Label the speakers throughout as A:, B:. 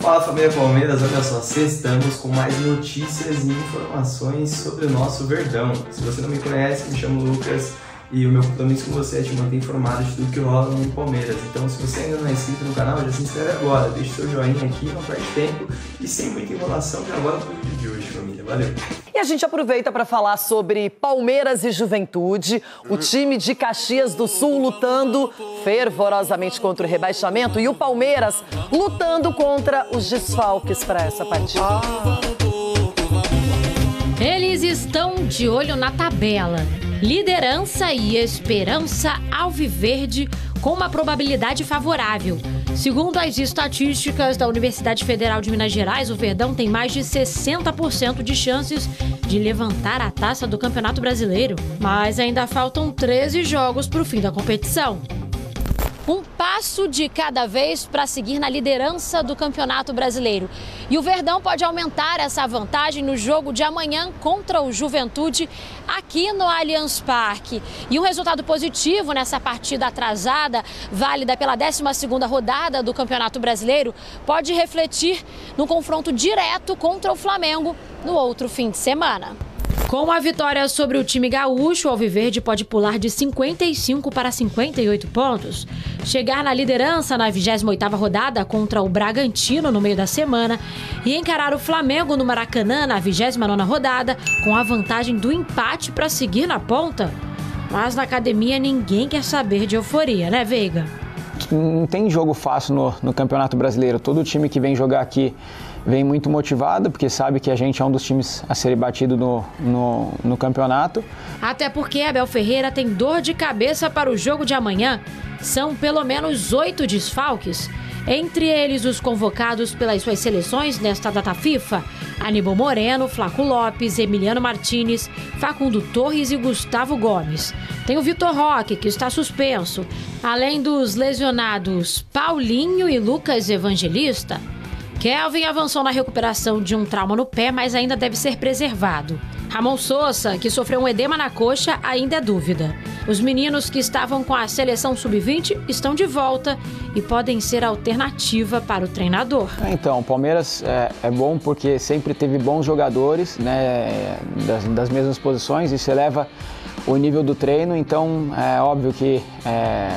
A: Fala família Palmeiras, olha só, estamos com mais notícias e informações sobre o nosso Verdão. Se você não me conhece, me chamo Lucas e o meu compromisso com você é te manter informado de tudo que rola no Palmeiras. Então, se você ainda não é inscrito no canal, já se inscreve agora, deixa seu joinha aqui, não perde tempo e sem muita enrolação, já bora pro vídeo de hoje, família. Valeu!
B: E a gente aproveita para falar sobre Palmeiras e Juventude, o time de Caxias do Sul lutando fervorosamente contra o rebaixamento e o Palmeiras lutando contra os desfalques para essa partida.
C: Eles estão de olho na tabela. Liderança e esperança alviverde com uma probabilidade favorável. Segundo as estatísticas da Universidade Federal de Minas Gerais, o Verdão tem mais de 60% de chances de levantar a taça do Campeonato Brasileiro. Mas ainda faltam 13 jogos para o fim da competição. Um passo de cada vez para seguir na liderança do Campeonato Brasileiro. E o Verdão pode aumentar essa vantagem no jogo de amanhã contra o Juventude aqui no Allianz Parque. E um resultado positivo nessa partida atrasada, válida pela 12ª rodada do Campeonato Brasileiro, pode refletir no confronto direto contra o Flamengo no outro fim de semana. Com a vitória sobre o time gaúcho, o Alviverde pode pular de 55 para 58 pontos, chegar na liderança na 28ª rodada contra o Bragantino no meio da semana e encarar o Flamengo no Maracanã na 29ª rodada com a vantagem do empate para seguir na ponta. Mas na academia ninguém quer saber de euforia, né, Veiga?
D: Não tem jogo fácil no Campeonato Brasileiro. Todo time que vem jogar aqui vem muito motivado, porque sabe que a gente é um dos times a ser batido no campeonato.
C: Até porque Abel Ferreira tem dor de cabeça para o jogo de amanhã. São pelo menos 8 desfalques. Entre eles os convocados pelas suas seleções nesta data FIFA: Aníbal Moreno, Flaco Lopes, Emiliano Martinez, Facundo Torres e Gustavo Gomes. Tem o Vitor Roque, que está suspenso, além dos lesionados Paulinho e Lucas Evangelista. Kelvin avançou na recuperação de um trauma no pé, mas ainda deve ser preservado. Ramon Sousa, que sofreu um edema na coxa, ainda é dúvida. Os meninos que estavam com a seleção sub-20 estão de volta e podem ser alternativa para o treinador.
D: Então, o Palmeiras é bom porque sempre teve bons jogadores, né, das mesmas posições, isso eleva o nível do treino, então é óbvio que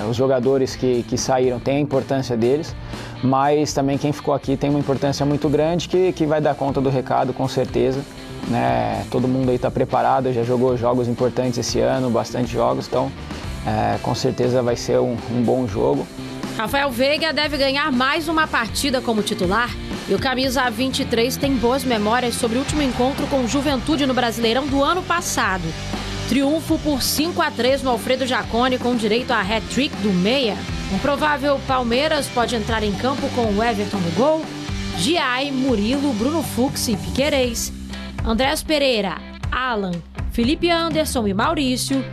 D: os jogadores que saíram têm a importância deles, mas também quem ficou aqui tem uma importância muito grande que vai dar conta do recado, com certeza. Né? Todo mundo aí está preparado, já jogou jogos importantes esse ano, bastante jogos, então com certeza vai ser um bom jogo.
C: Rafael Veiga deve ganhar mais uma partida como titular e o camisa 23 tem boas memórias sobre o último encontro com o Juventude no Brasileirão do ano passado. Triunfo por 5-3 no Alfredo Jaconi com direito a hat-trick do meia. Um provável Palmeiras pode entrar em campo com o Everton no gol, Giai, Murilo, Bruno Fux e Piquerez, Andrés Pereira, Alan, Felipe Anderson e Maurício,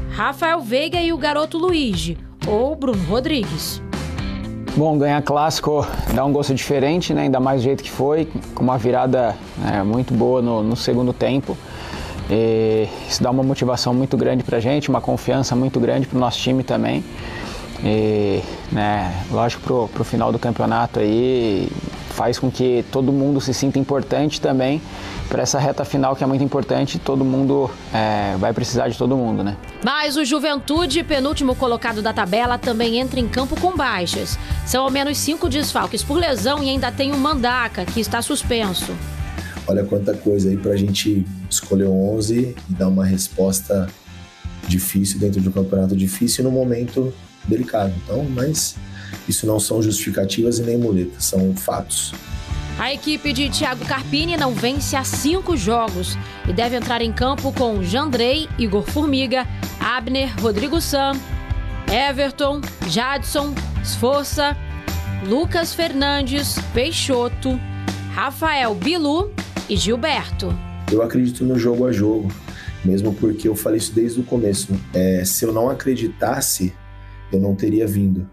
C: Rafael Veiga e o garoto Luigi, ou Bruno Rodrigues.
D: Bom, ganhar clássico dá um gosto diferente, né? Ainda mais do jeito que foi, com uma virada muito boa no segundo tempo. E isso dá uma motivação muito grande pra gente, uma confiança muito grande pro nosso time também. E, lógico, pro final do campeonato aí faz com que todo mundo se sinta importante também para essa reta final que é muito importante. Todo mundo vai precisar de todo mundo, né?
C: Mas o Juventude, penúltimo colocado da tabela, também entra em campo com baixas. São ao menos 5 desfalques por lesão e ainda tem o Mandaca, que está suspenso.
E: Olha quanta coisa aí pra gente escolher 11 e dar uma resposta difícil dentro de um campeonato difícil no momento delicado. Então, mas isso não são justificativas e nem muletas, são fatos.
C: A equipe de Thiago Carpini não vence há 5 jogos e deve entrar em campo com Jandrei, Igor Formiga, Abner, Rodrigo Sam, Everton, Jadson, Sforza, Lucas Fernandes, Peixoto, Rafael Bilu e Gilberto.
E: Eu acredito no jogo a jogo, mesmo porque eu falei isso desde o começo. Se eu não acreditasse, eu não teria vindo.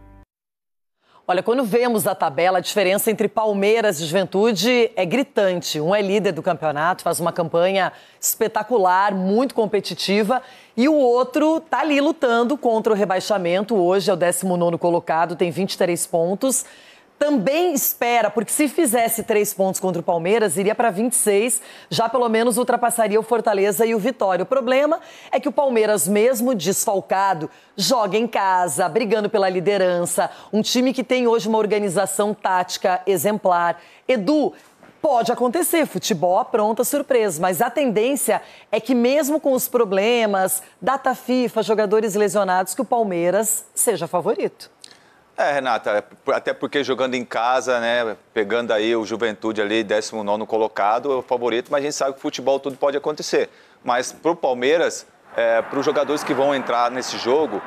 B: Olha, quando vemos a tabela, a diferença entre Palmeiras e Juventude é gritante. Um é líder do campeonato, faz uma campanha espetacular, muito competitiva, e o outro está ali lutando contra o rebaixamento. Hoje é o 19º colocado, tem 23 pontos. também espera, porque se fizesse 3 pontos contra o Palmeiras, iria para 26, já pelo menos ultrapassaria o Fortaleza e o Vitória. O problema é que o Palmeiras, mesmo desfalcado, joga em casa, brigando pela liderança, um time que tem hoje uma organização tática exemplar. Edu, pode acontecer, futebol apronta surpresa, mas a tendência é que mesmo com os problemas, data FIFA, jogadores lesionados, que o Palmeiras seja favorito.
F: Renata, até porque jogando em casa, né, pegando aí o Juventude ali, 19º colocado, é o favorito, mas a gente sabe que futebol tudo pode acontecer. Mas pro Palmeiras, para os jogadores que vão entrar nesse jogo,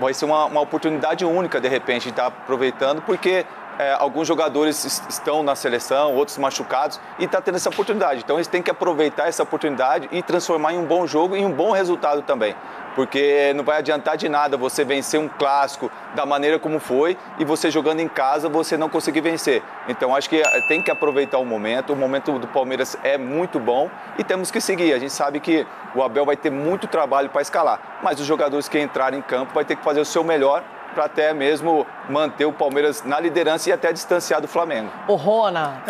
F: vai ser uma oportunidade única, de repente, de estar aproveitando, porque alguns jogadores estão na seleção, outros machucados, e está tendo essa oportunidade. Então eles têm que aproveitar essa oportunidade e transformar em um bom jogo e um bom resultado também. Porque não vai adiantar de nada você vencer um clássico da maneira como foi e você jogando em casa você não conseguir vencer. Então acho que tem que aproveitar o momento do Palmeiras é muito bom e temos que seguir. A gente sabe que o Abel vai ter muito trabalho para escalar, mas os jogadores que entrarem em campo vai ter que fazer o seu melhor para até mesmo manter o Palmeiras na liderança e até distanciar do Flamengo.
B: Ô, Rona,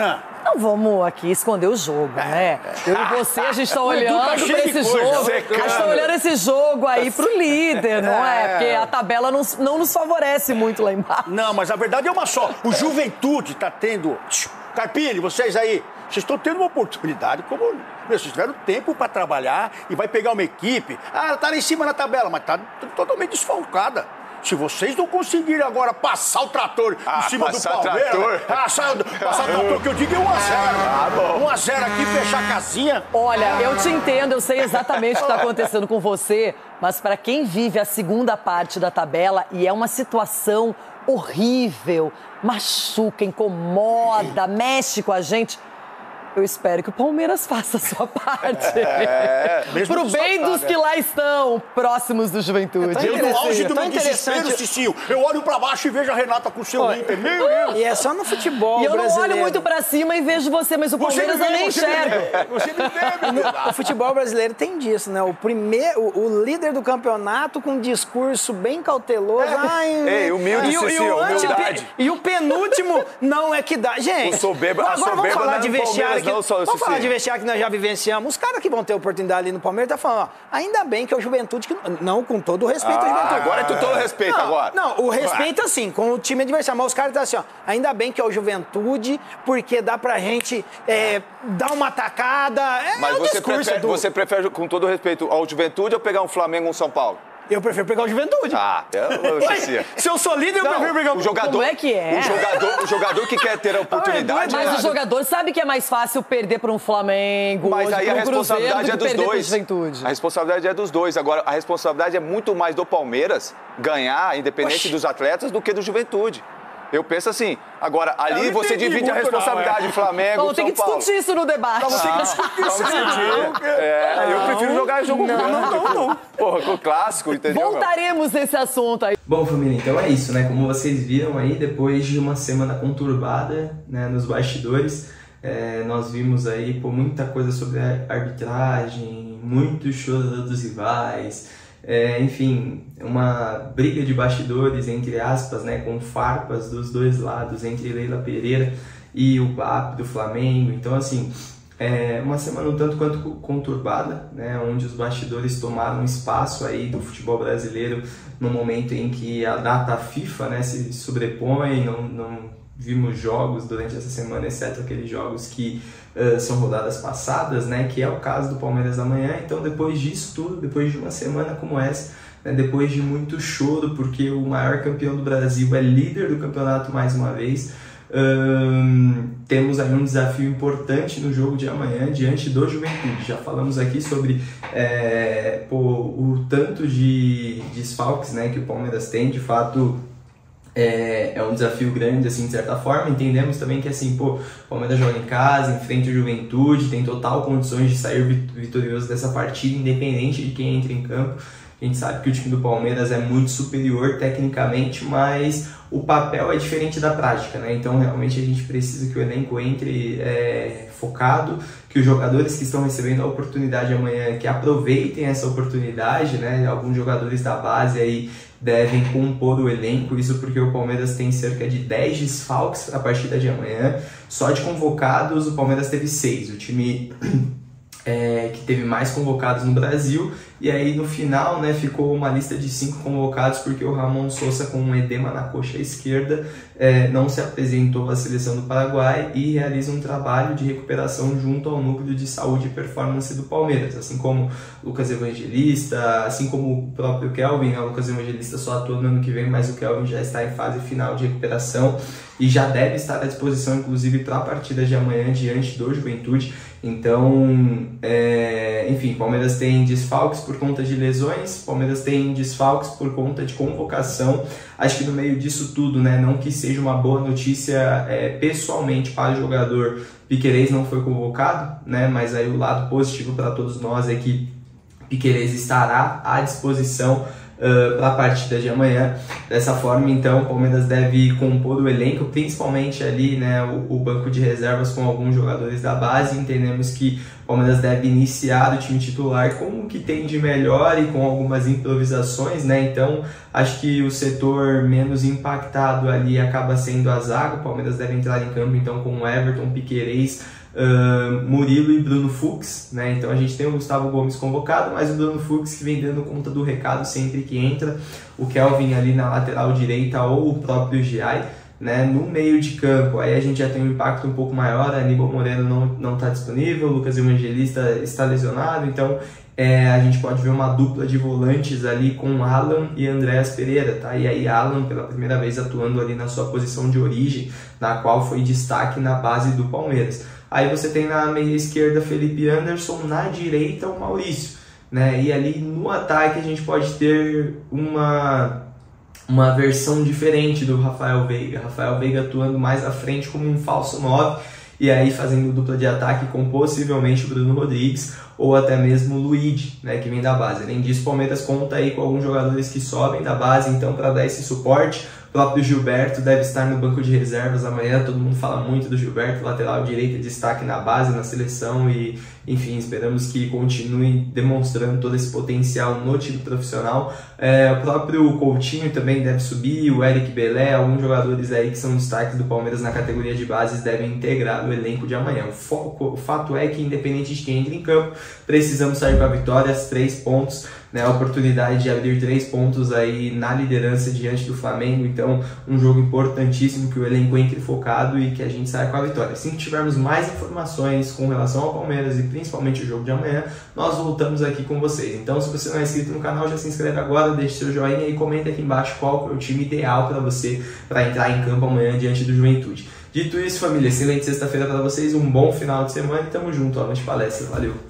B: não vamos aqui esconder o jogo, né? Eu e você, a gente está olhando para esse jogo. A gente está olhando esse jogo aí pro líder, não é? Porque a tabela não nos favorece muito lá embaixo.
G: Não, mas a verdade é uma só. O Juventude está tendo... Carpini, vocês aí, vocês estão tendo uma oportunidade como... Vocês tiveram tempo para trabalhar e vai pegar uma equipe. Tá lá em cima na tabela, mas tá totalmente desfalcada. Se vocês não conseguirem agora passar o trator em cima do Palmeiras... Passar o trator, que eu digo é 1-0. 1-0 aqui, fechar a casinha.
B: Olha, eu te entendo, eu sei exatamente o que está acontecendo com você, mas para quem vive a segunda parte da tabela, e é uma situação horrível, machuca, incomoda, mexe com a gente... Eu espero que o Palmeiras faça a sua parte. Pro bem dos que lá estão, próximos do Juventude.
G: Eu no auge do meu desespero, Cicinho, eu olho pra baixo e vejo a Renata com o seu Inter. Meu Deus!
H: E é só no futebol
B: E eu
H: brasileiro.
B: não olho muito pra cima e vejo você, mas o Palmeiras eu nem enxergo.
G: Você me vê,
H: O futebol brasileiro tem disso, né? O líder do campeonato com um discurso bem cauteloso.
F: Ei, humilde, Cicinho, humildade.
H: E o penúltimo não é que dá. Gente, agora vamos falar de vestiário. Vamos falar de vestiário que nós já vivenciamos. Os caras que vão ter oportunidade ali no Palmeiras estão falando, ainda bem que é o Juventude, que não com todo o respeito ao Juventude.
F: Agora é todo o respeito, agora.
H: Não, o respeito assim, com o time adversário. Mas os caras estão assim, ainda bem que é o Juventude, porque dá pra gente dar uma atacada.
F: Mas você prefere, com todo o respeito, ao Juventude ou pegar um Flamengo ou um São Paulo?
H: Eu prefiro pegar o Juventude. Se eu sou líder, eu prefiro pegar o
F: jogador.
B: Como é que é?
F: O jogador que quer ter a oportunidade...
B: Mas o jogador sabe que é mais fácil perder para um Flamengo,
F: mas aí a responsabilidade é dos dois.
B: A
F: responsabilidade é dos dois. Agora, a responsabilidade é muito mais do Palmeiras ganhar, independente dos atletas, do que do Juventude. Eu penso assim, agora, ali você divide a responsabilidade do Flamengo, São Paulo.
B: Tem que discutir isso no debate.
F: Eu prefiro jogar jogo não. Porra, com o clássico, entendeu?
B: Voltaremos nesse assunto aí.
A: Bom, família, então é isso, né? Como vocês viram aí, depois de uma semana conturbada, né, nos bastidores, nós vimos aí muita coisa sobre a arbitragem, muito choro dos rivais, enfim, uma briga de bastidores, entre aspas, né, com farpas dos dois lados, entre Leila Pereira e o BAP do Flamengo. Então, assim, uma semana um tanto quanto conturbada, né, onde os bastidores tomaram espaço aí do futebol brasileiro no momento em que a data FIFA, né, se sobrepõe, não vimos jogos durante essa semana, exceto aqueles jogos que são rodadas passadas, né, que é o caso do Palmeiras amanhã. Então, depois disso tudo, depois de uma semana como essa, né, depois de muito choro, porque o maior campeão do Brasil é líder do campeonato mais uma vez, temos aí um desafio importante no jogo de amanhã diante do Juventude. Já falamos aqui sobre o tanto de desfalques, né, que o Palmeiras tem. De fato, é um desafio grande, assim, de certa forma. Entendemos também que, assim, o Palmeiras joga em casa, enfrenta o Juventude, tem total condições de sair vitorioso dessa partida, independente de quem entra em campo. A gente sabe que o time do Palmeiras é muito superior tecnicamente, mas o papel é diferente da prática, né? Então, realmente, a gente precisa que o elenco entre focado, que os jogadores que estão recebendo a oportunidade amanhã, que aproveitem essa oportunidade, né? Alguns jogadores da base aí devem compor o elenco, isso porque o Palmeiras tem cerca de 10 desfalques para a partida de amanhã. Só de convocados o Palmeiras teve 6, o time que teve mais convocados no Brasil, e aí no final, né, ficou uma lista de 5 convocados porque o Ramon Sousa, com um edema na coxa esquerda, não se apresentou à seleção do Paraguai e realiza um trabalho de recuperação junto ao núcleo de saúde e performance do Palmeiras, assim como Lucas Evangelista, assim como o próprio Kelvin, né? O Lucas Evangelista só atua no ano que vem, mas o Kelvin já está em fase final de recuperação e já deve estar à disposição, inclusive, para a partida de amanhã diante do Juventude. Então, enfim, Palmeiras tem desfalques por conta de lesões, Palmeiras tem desfalques por conta de convocação. Acho que no meio disso tudo, né, não que seja uma boa notícia pessoalmente para o jogador, Piquerez não foi convocado, né, mas aí o lado positivo para todos nós é que Piquerez estará à disposição para a partida de amanhã. Dessa forma, então, o Palmeiras deve compor o elenco, principalmente ali, né, o banco de reservas com alguns jogadores da base. Entendemos que o Palmeiras deve iniciar o time titular com o que tem de melhor e com algumas improvisações, né? Então, acho que o setor menos impactado ali acaba sendo a zaga. O Palmeiras deve entrar em campo, então, com Everton, Piquerez, Murilo e Bruno Fux, né? Então a gente tem o Gustavo Gomes convocado, mas o Bruno Fux que vem dando conta do recado sempre que entra, o Kelvin ali na lateral direita ou o próprio Giai, né? No meio de campo, aí a gente já tem um impacto um pouco maior, Aníbal Moreno não está disponível, o Lucas Evangelista está lesionado, então a gente pode ver uma dupla de volantes ali com Alan e Andréas Pereira, tá? E aí Alan pela primeira vez atuando ali na sua posição de origem, na qual foi destaque na base do Palmeiras. Aí você tem na meia esquerda Felipe Anderson, na direita o Maurício, né? E ali no ataque a gente pode ter uma versão diferente do Rafael Veiga. Rafael Veiga atuando mais à frente como um falso 9, e aí fazendo dupla de ataque com possivelmente o Bruno Rodrigues ou até mesmo o Luigi, né, que vem da base. Além disso, o Palmeiras conta aí com alguns jogadores que sobem da base, então para dar esse suporte. O próprio Gilberto deve estar no banco de reservas amanhã, todo mundo fala muito do Gilberto, lateral direito, destaque na base, na seleção e, enfim, esperamos que continue demonstrando todo esse potencial no time profissional. O próprio Coutinho também deve subir, o Eric Belé, alguns jogadores aí que são destaques do Palmeiras na categoria de bases devem integrar o elenco de amanhã. O fato é que, independente de quem entra em campo, precisamos sair com a vitória, 3 pontos, né, a oportunidade de abrir 3 pontos aí na liderança diante do Flamengo, então um jogo importantíssimo, que o elenco entre focado e que a gente saia com a vitória. Assim que tivermos mais informações com relação ao Palmeiras e principalmente o jogo de amanhã, nós voltamos aqui com vocês. Então, se você não é inscrito no canal, já se inscreve agora, deixe seu joinha e comenta aqui embaixo qual que é o time ideal para você para entrar em campo amanhã diante do Juventude. Dito isso, família, excelente sexta-feira para vocês, um bom final de semana e tamo junto, ó, de palestra, valeu!